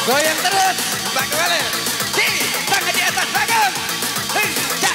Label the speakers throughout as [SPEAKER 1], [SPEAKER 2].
[SPEAKER 1] Goyang terus, Mbak Kembali. Tangan di atas tangan. Hei, ya.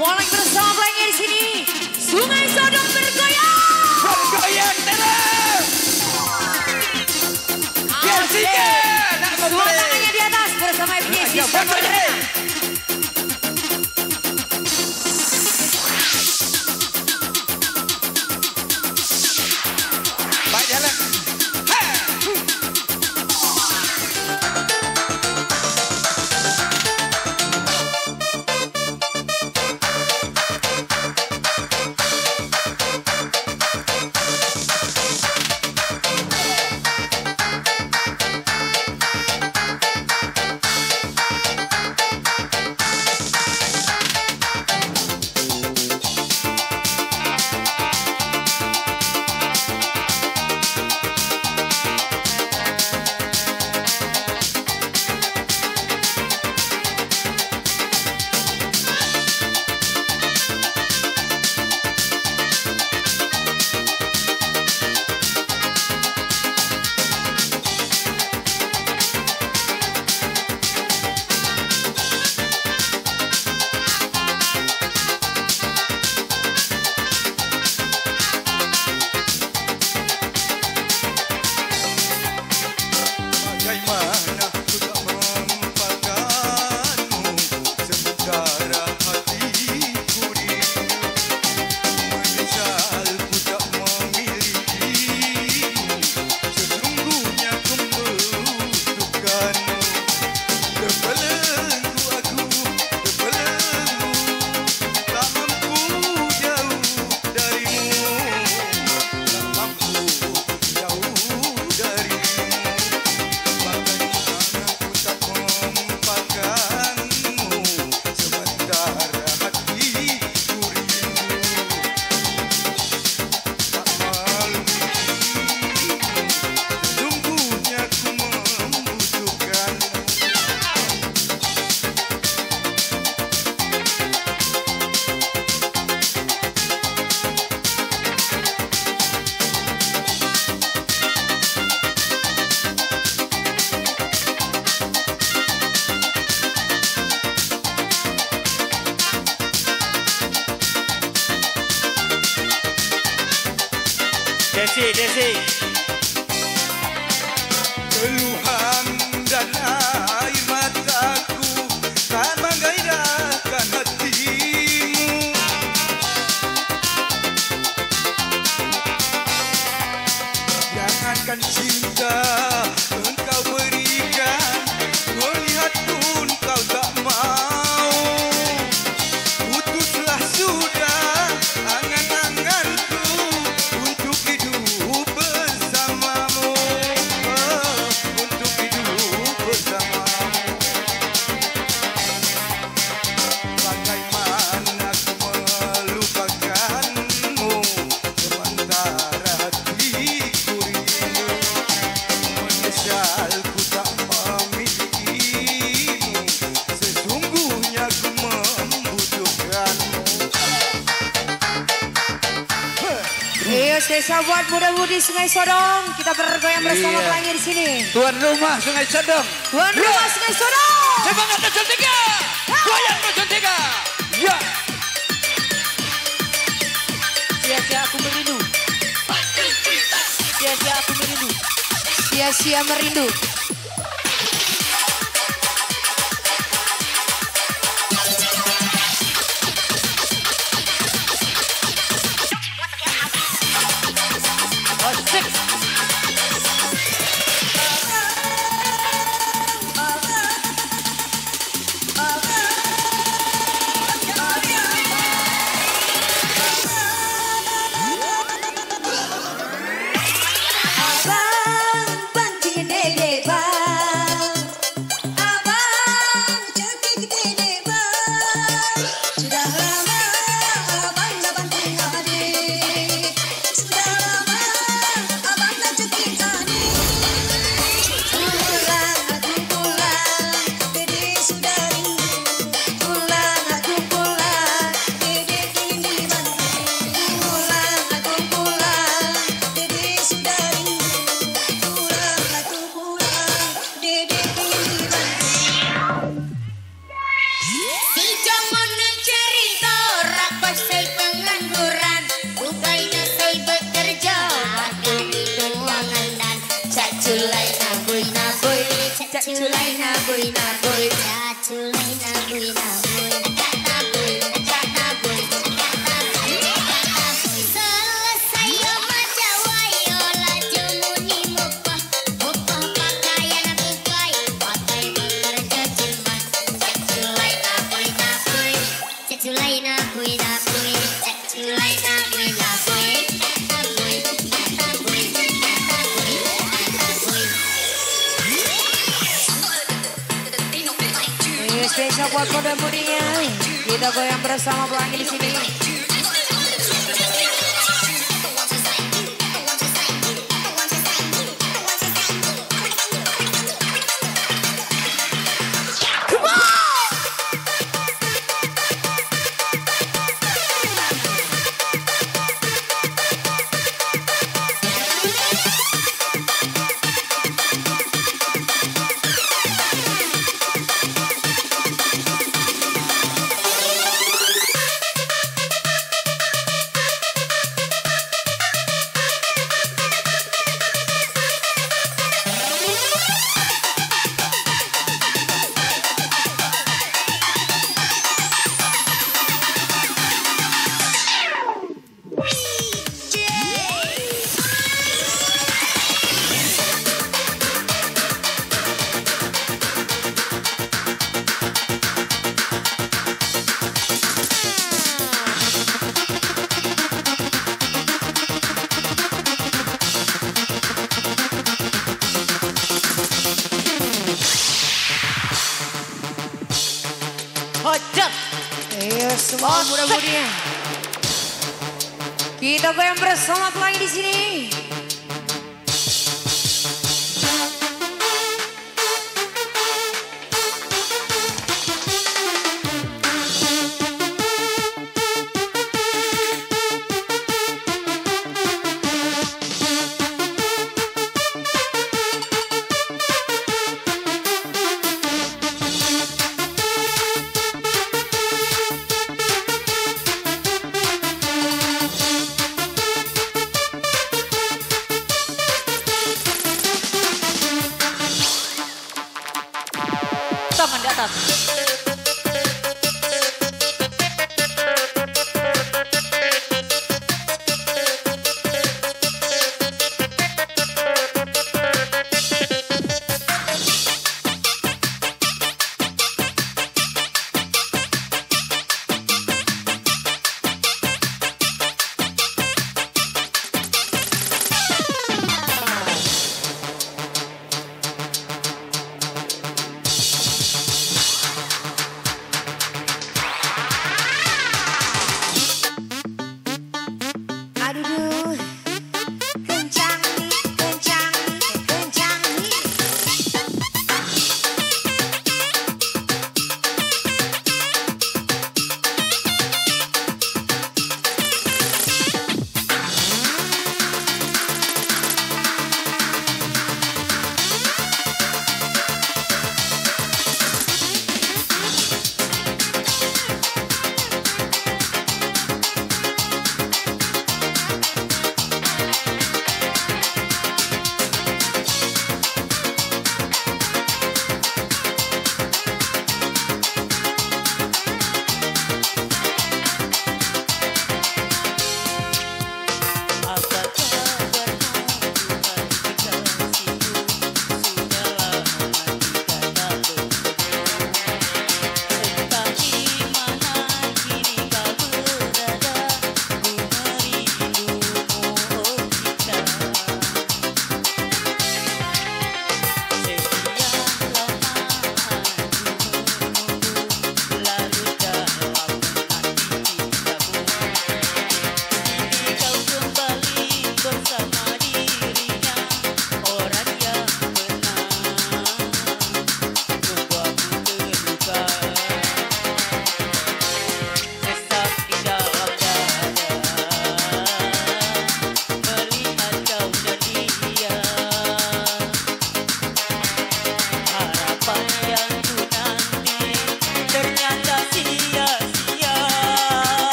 [SPEAKER 2] Walang bersama playnya di sini. Sungai Sodom bergoyang.
[SPEAKER 1] Bergoyang terus. Jessica.
[SPEAKER 2] Semua tangannya di atas bersama Jessica.
[SPEAKER 1] Baik jalan.
[SPEAKER 3] Desi.
[SPEAKER 1] Keluhan dan air mataku tak menggairahkan hatimu. Jangankan cinta engkau berikan, melihat pun kau tak mau. Putuslah sudah angan-anganku untuk hidup bersamamu, untuk hidup bersamamu. Bagaimana aku melupakanmu, sementara hatiku rindu. Menyesal ku tak memilikimu, sesungguhnya ku membutuhkanmu.
[SPEAKER 2] Spesial buat muda-mudi Sungai Sodong. Kita bergoyang bersama pelangi di sini.
[SPEAKER 1] Tuan rumah Sungai Sodong.
[SPEAKER 2] Tuan rumah Sungai Sodong.
[SPEAKER 1] Semangat Dusun 3. Goyang Dusun 3. Ya.
[SPEAKER 2] Sia-sia aku merindu. Sia-sia aku merindu. Sia-sia merindu. Spesial buat muda-mudinya. Kita goyang bersama pelangi di sini. Hojak. Semua muda-mudinya. Kita goyang bersama pelangi di sini. catat.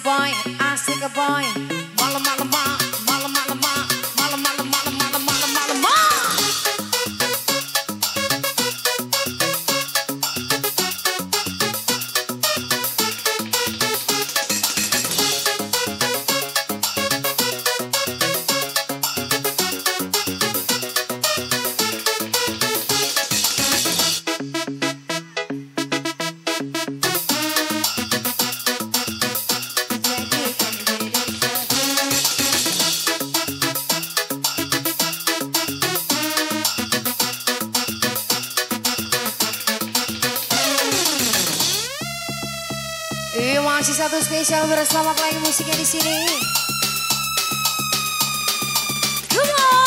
[SPEAKER 2] boy, asik ke boy.
[SPEAKER 1] Malam-malam, malam-malam, malam-malam, malam-malam, malam-malam.
[SPEAKER 2] Masih satu spesial bersama pelayan musiknya di sini. Come on.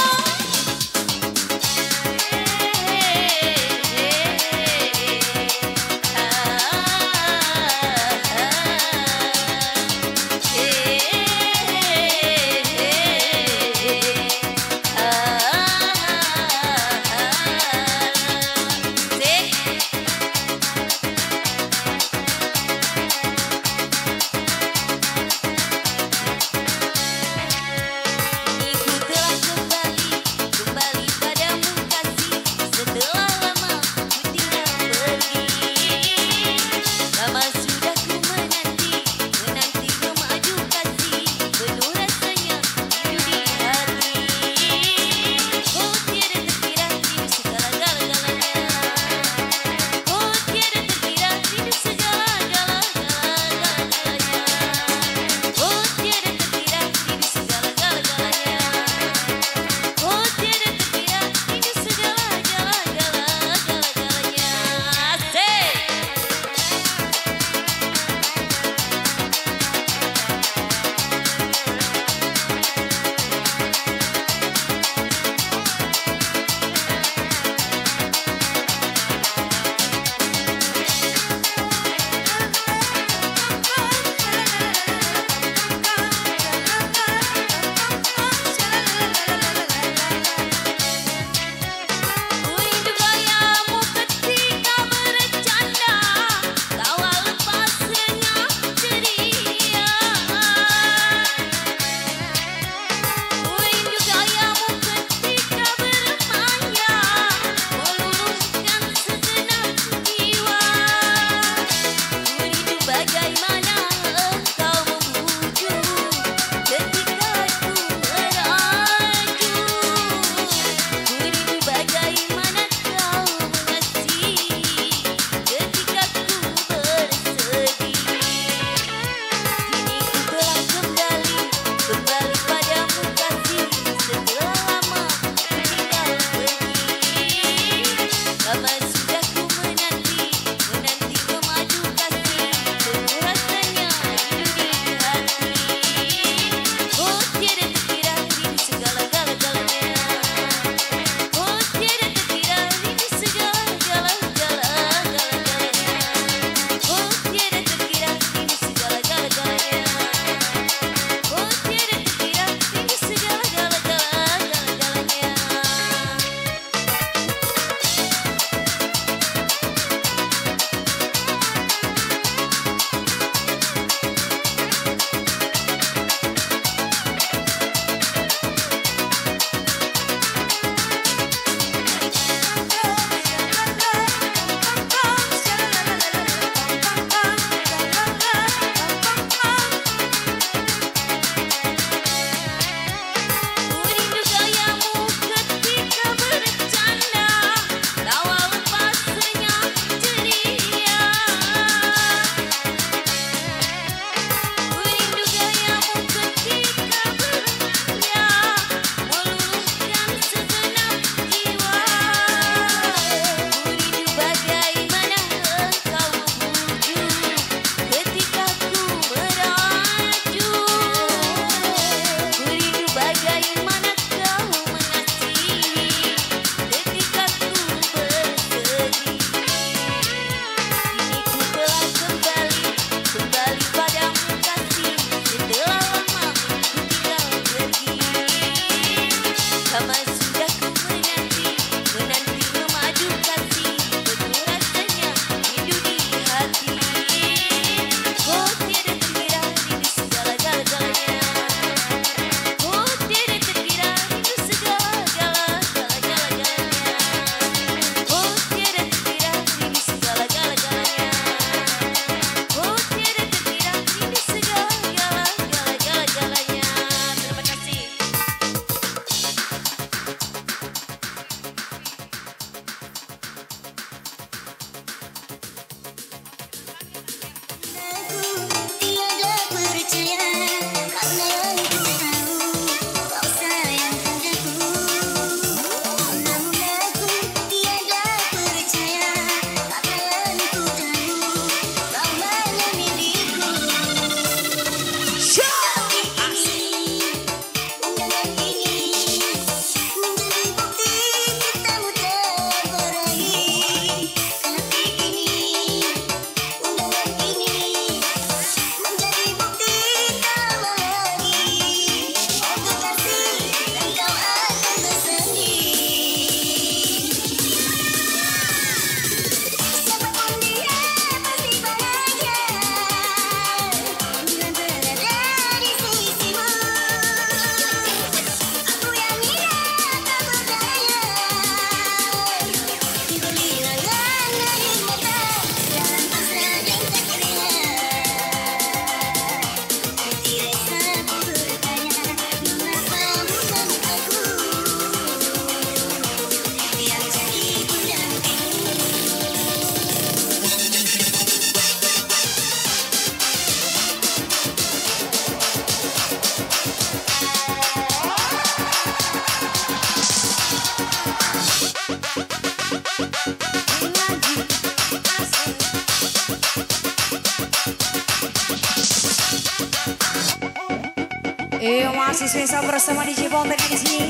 [SPEAKER 2] Masih spesial bersama DJ Bontek di sini.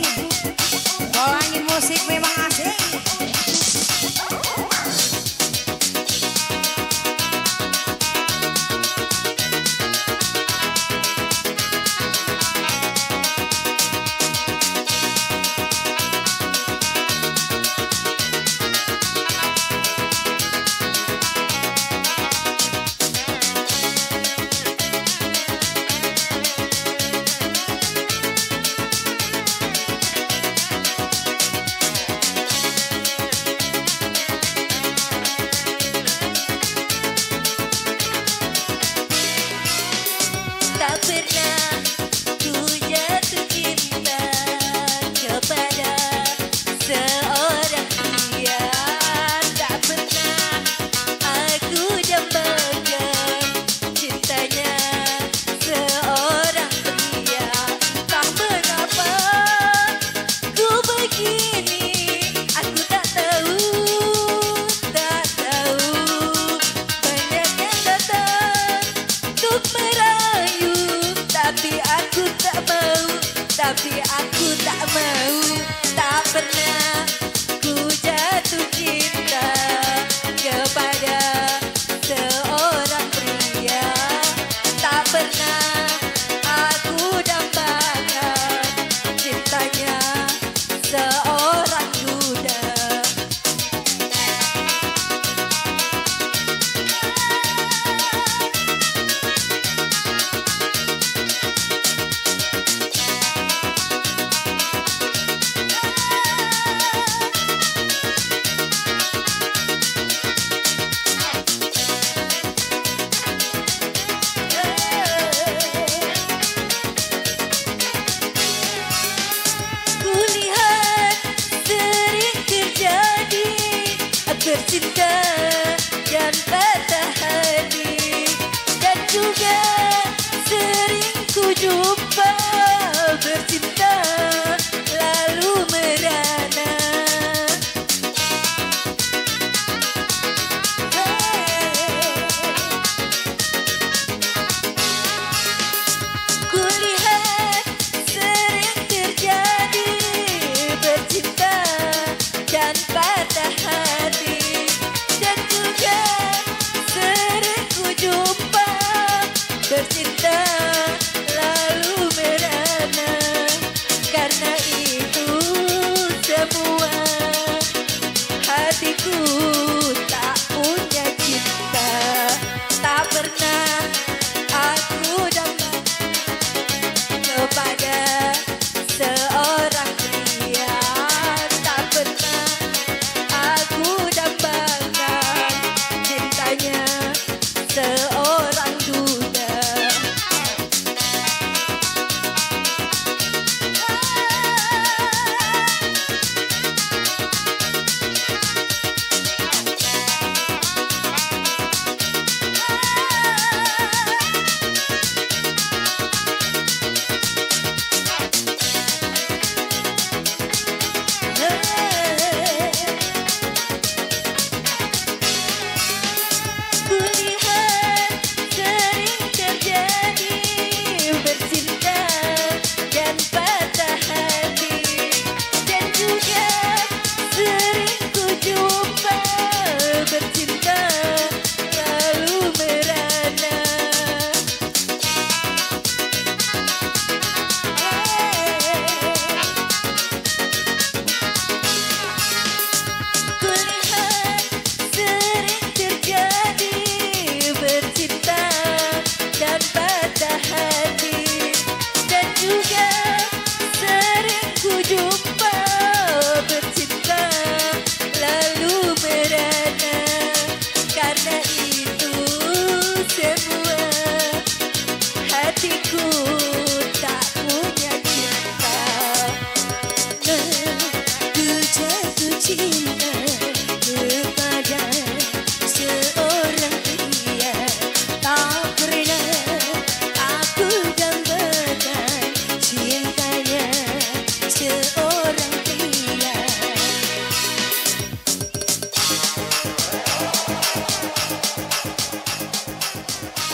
[SPEAKER 2] Kalau angin musik memang asik.
[SPEAKER 3] Tapi aku tak mau, tak pernah ku jatuh cinta kepada seorang pria. Tak pernah aku dambakan cintanya seorang duda. Bercinta dan patah hati, dan juga sering ku jumpa bercinta lalu merana. Kulihat sering terjadi bercinta dan patah hati, bercinta lalu merana. Karena itu semua hatiku tak punya cinta. Tak pernah aku dapat kepada seorang pria. Tak pernah aku dapatkan cintanya seorang duda.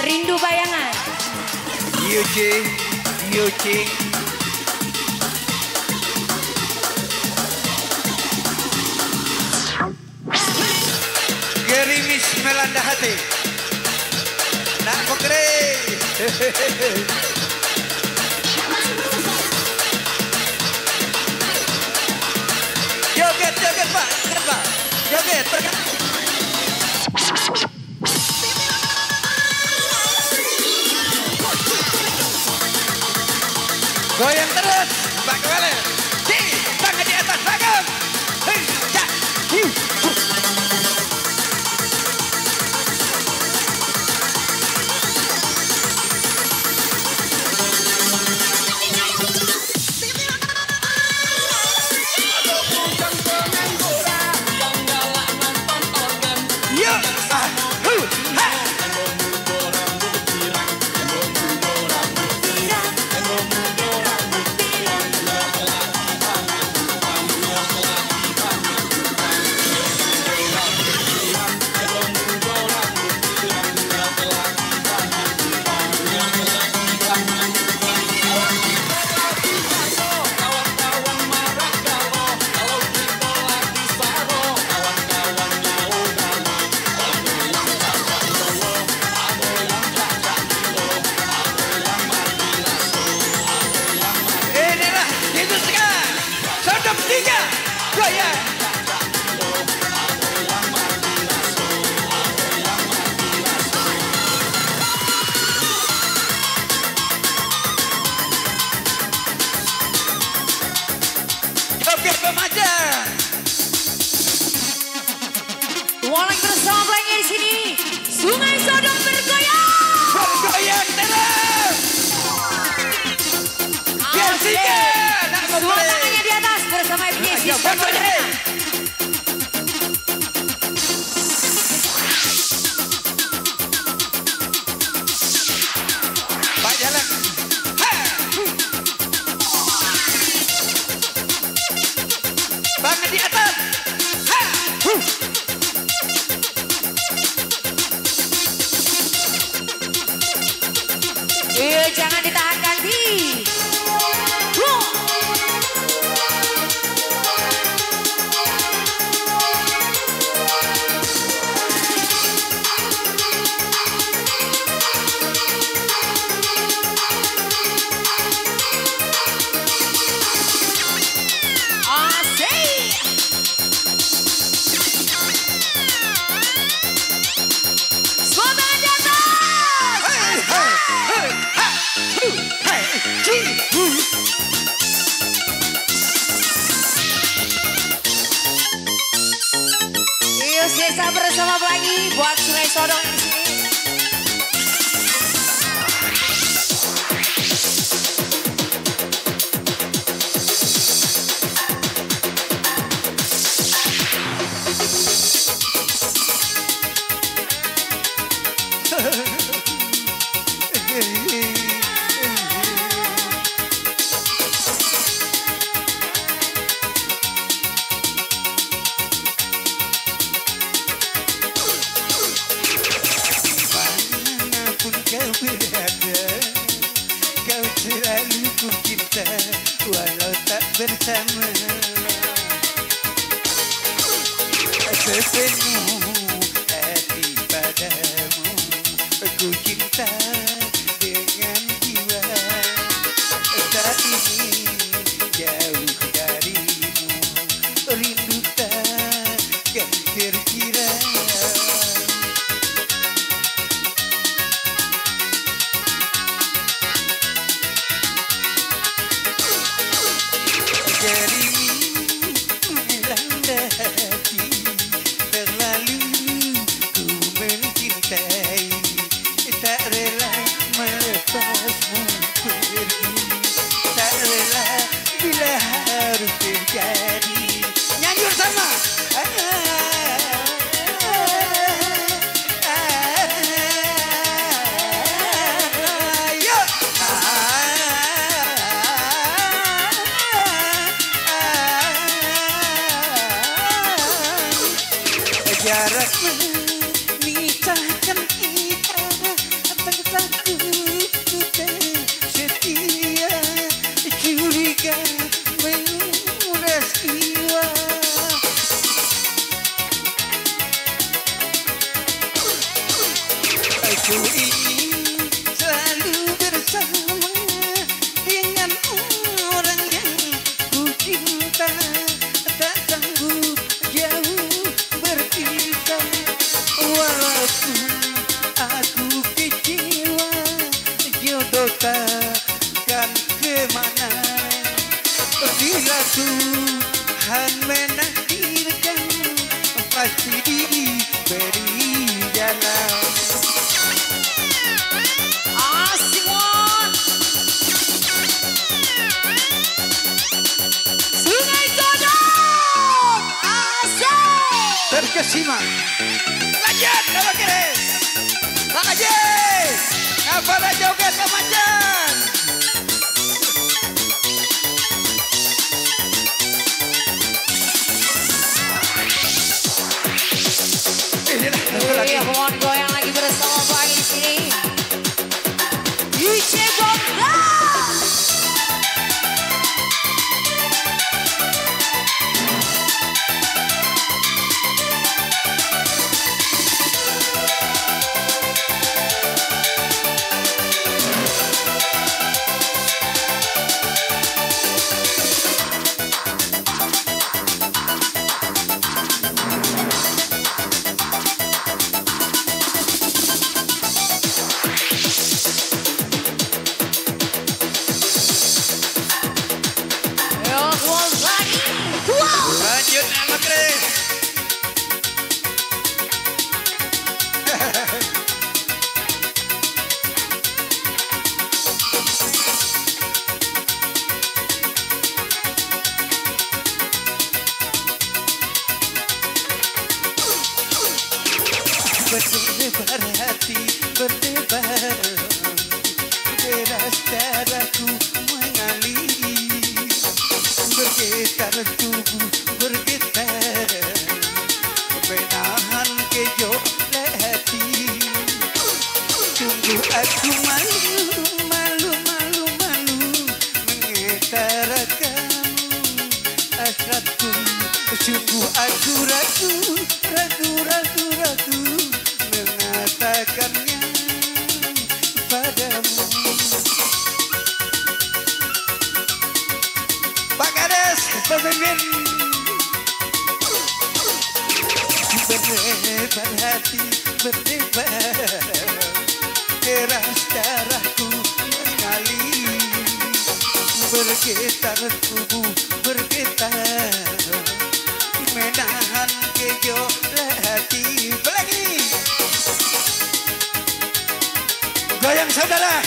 [SPEAKER 2] Rindu Bayangan.
[SPEAKER 1] DJ Yucing. Gerimis melanda hati. Nak pokre. Joget, joget Pak, joget Pak. Joget, bergerak. Goyang terus, Pak Kembali. Tangan di atas panggung.
[SPEAKER 2] Walang bersama Blangy di sini. Sungai Sodong bergoyang.
[SPEAKER 1] Bergoyang terus. Biasinya.
[SPEAKER 2] Semua tangannya di atas bersama FGC.
[SPEAKER 1] Pak jalan. Tangan di atas.
[SPEAKER 2] Jangan ditahan ganti. Desa bersama Blangy buat Sungai Sodong di sini.
[SPEAKER 1] Kau selalu ku cinta walau tak bersama. Sepenuh hati padamu ku cinta dengan jiwa. Saat ini jauh darimu rindu takkan terkira. Nyanyi bersama. Jarak memisahkan kita, bangsaku ku setia. Ku ingin selalu bersama dengan orang yang ku cinta. Tak sanggup jauh berpisah. Walaupun aku kecewa, jodoh takkan kemana. Bila Tuhan menakdirkan, pasti diberi jalan.
[SPEAKER 2] Asik Wan. Sungai Sodom. Asik.
[SPEAKER 1] Terkesima. Lanjut sama Chris. Bang Haji. Ngapain joget kemanjan.
[SPEAKER 2] Iya, Wan goyang lagi bersama pagi di sini. DJ Bongga.
[SPEAKER 1] Lanjut sama Chris. Berdebar hati, berdebar deras darahku mengalir, bergetar tubuh, bergetar menahan gejolak hati. Sungguh aku malu, malu, malu, malu mengutarakan hasratku. Sungguh aku ragu, ragu, ragu, ragu mengatakannya padamu. Pak Kades, pemimpin. Berdebar hati, berdebar deras darahku mengalir, bergetar tubuh, bergetar menahan gejolak hati. Lagi goyang saudara.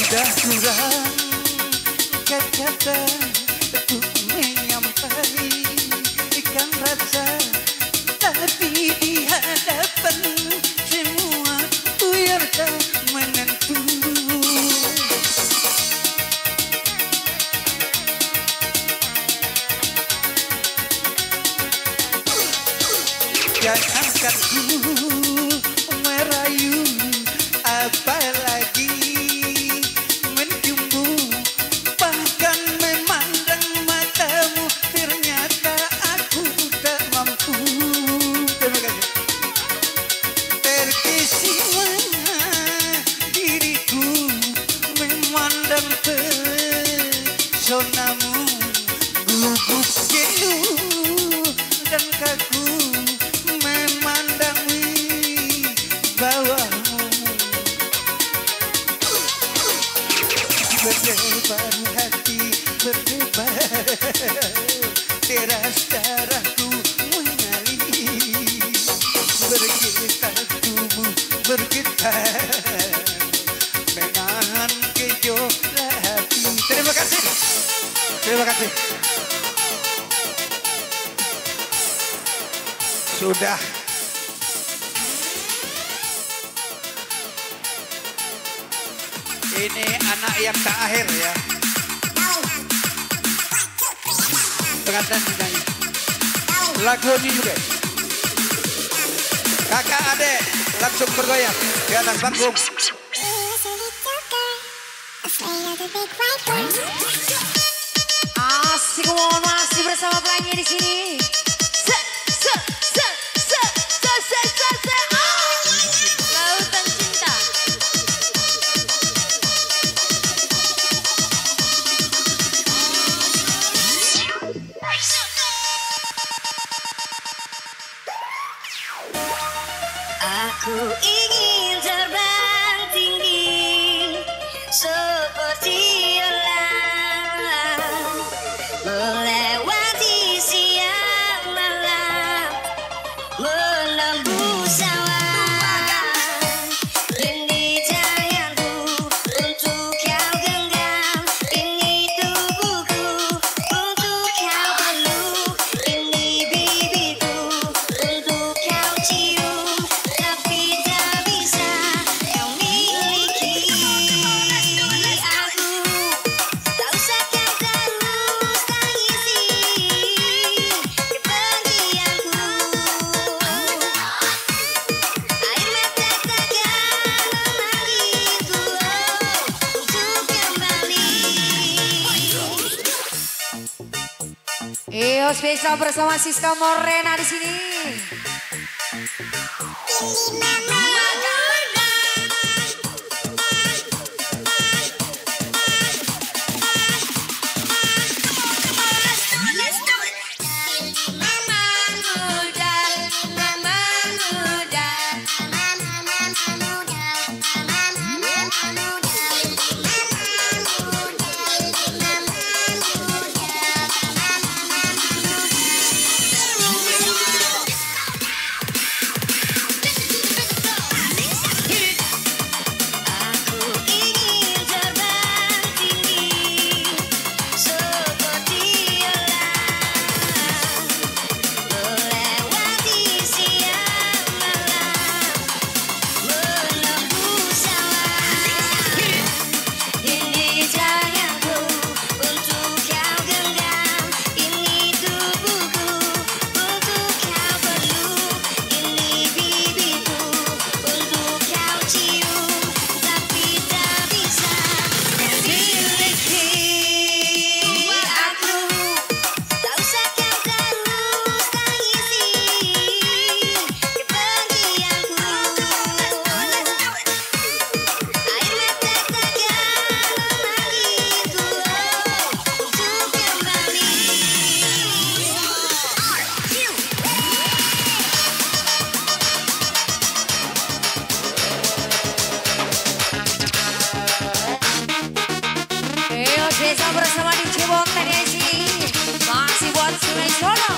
[SPEAKER 1] Sudah kurang kata-kata untuk menyampaikan rasa, tapi di hadapan semua buyar tak menentu. Jangankan ku merayu, apalagi menciummu, bahkan memandang matamu, ternyata aku tak mampu. Terima kasih. Terkesima diriku memandang pesonamu, gugup jenuh dan kaku memandang bawahmu. Berdebar hati, berdebar deras darahku mengalir, bergetar tubuh, bergetar menahan gejolak hati. Terima kasih. Terima kasih. Sudah Ini anak yang terakhir ya. Pengantin menyanyi. Lagu ini juga. Kakak adek langsung bergoyang di atas panggung.
[SPEAKER 2] Asik, masih bersama pelangi di sini.
[SPEAKER 3] Lautan cinta. Aku ingin terbang tinggi seperti elang, melewati siang malam, menembus awan. Ini tanganku untuk kau genggam, ini tubuhku untuk kau peluk, ini bibirku untuk kau cium, tapi tak bisa kau miliki aku. Tak usah kau terus tangisi kepergianku. Air mata takkan memanggilku untuk kembali.
[SPEAKER 2] Iyo spesial bersama Siska Morena di sini.
[SPEAKER 3] Aku ingin terbang tinggi seperti elang, melewati siang malam, menembus awan. Ini tanganku untuk kau genggam, ini tubuhku untuk kau peluk, ini bibirku untuk kau cium, tapi tak bisa kau miliki aku. Tak usah kau terus tangisi kepergianku. Air mata takkan memanggilku untuk kembali.
[SPEAKER 2] Iyo spesial bersama di Cibong tadi di sini. Masih buat Sungai Solo.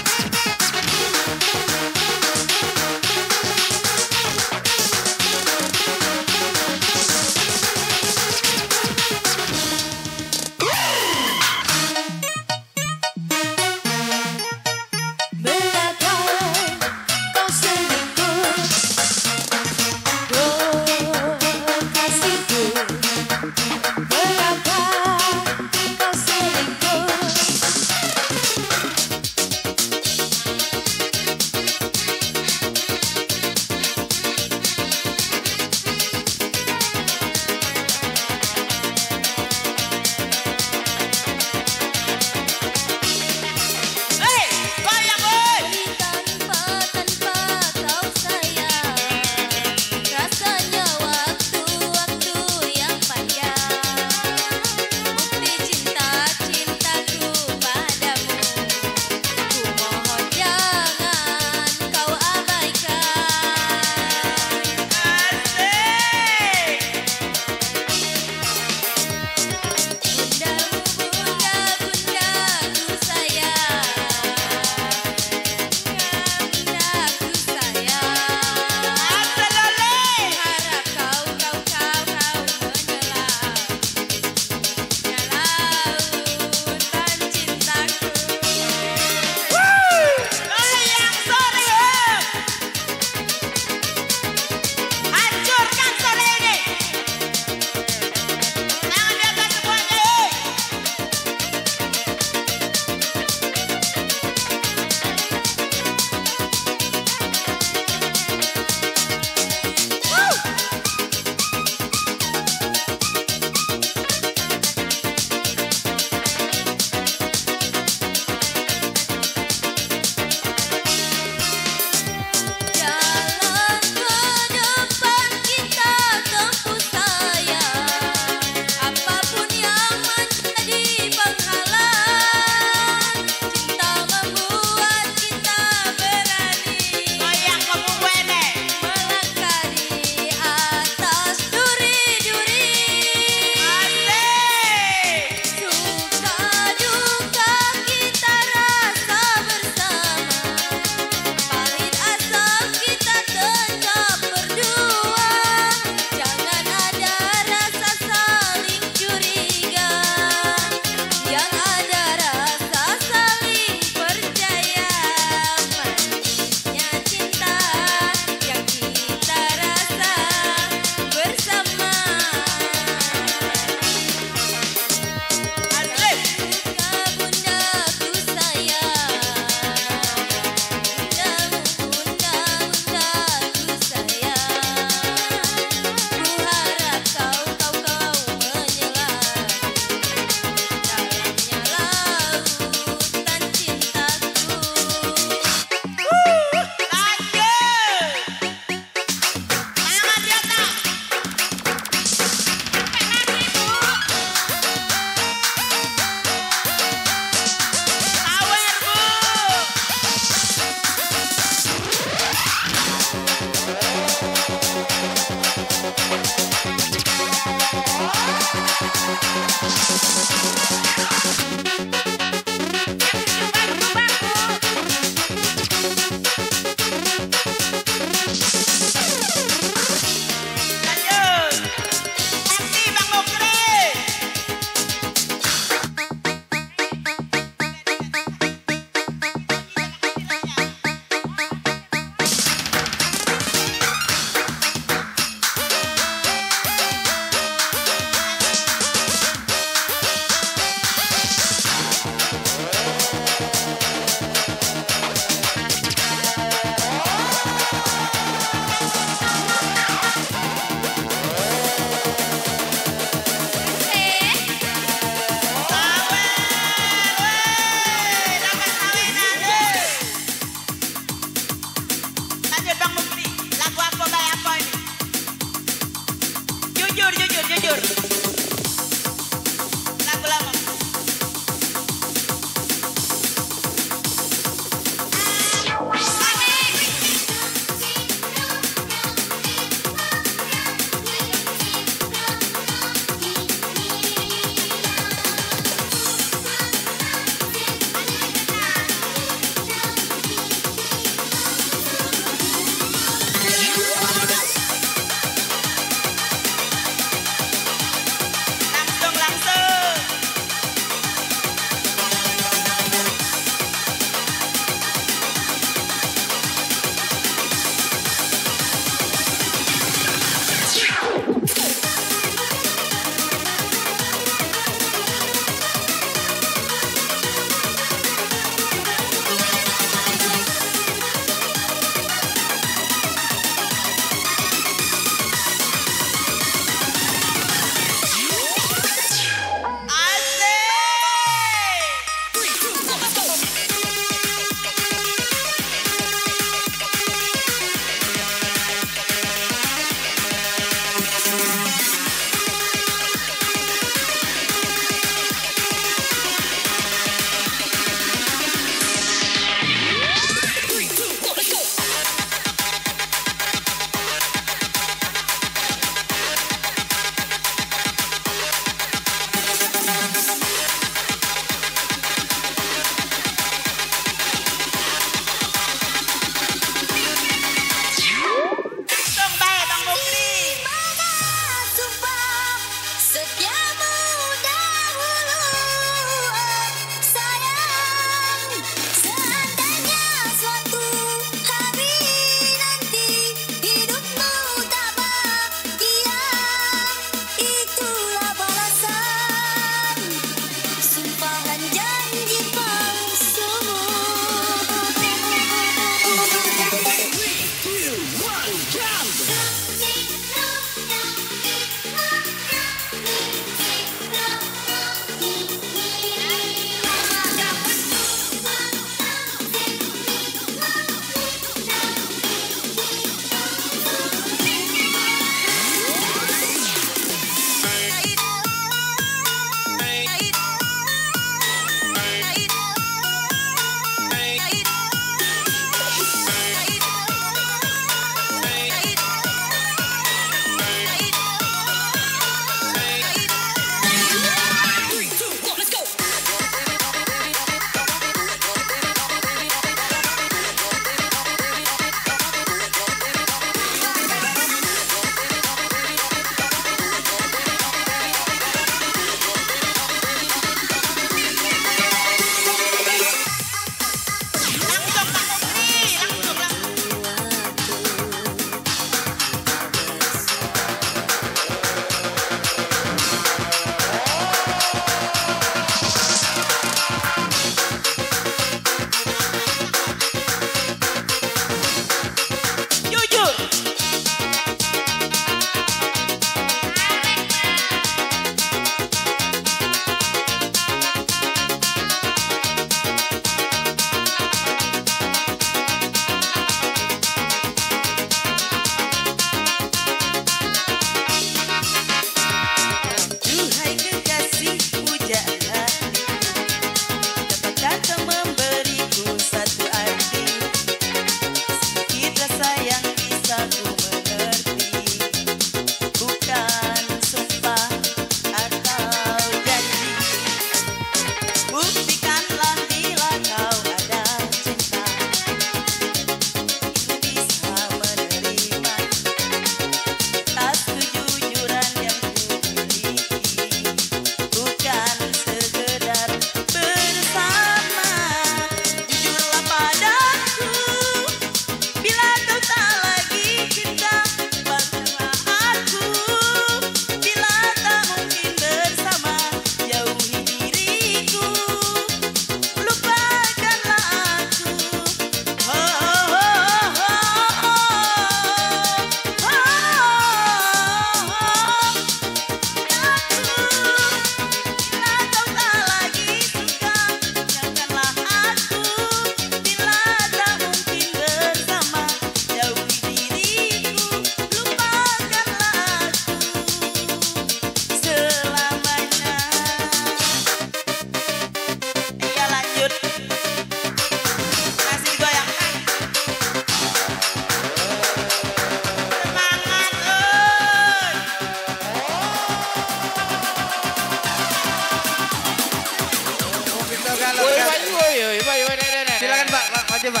[SPEAKER 1] coba.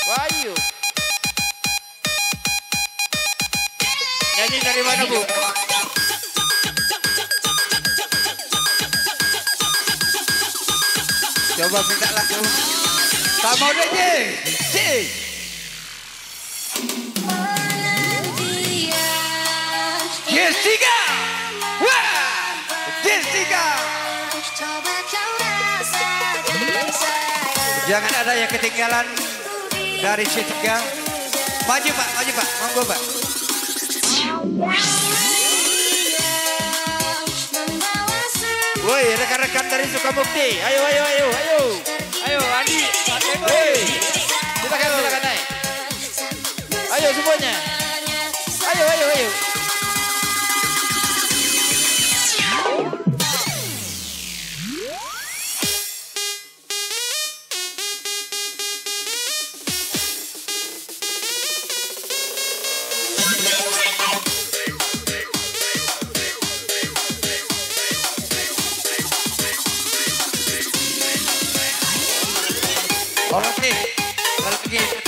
[SPEAKER 4] Wahyu. Nyanyi dari mana, Bu?
[SPEAKER 1] Coba minta lagu. Tak mau deh, Ji. Jessica. Wah, Jessica. Jangan ada yang ketinggalan dari Jessica. Maju Pak, monggo Pak.
[SPEAKER 4] Woi, rekan-rekan dari Sukabumi. Ayo. Ayo, Andi. Woi. Silakan naik. Ayo semuanya. Ayo.
[SPEAKER 1] Oke, lagi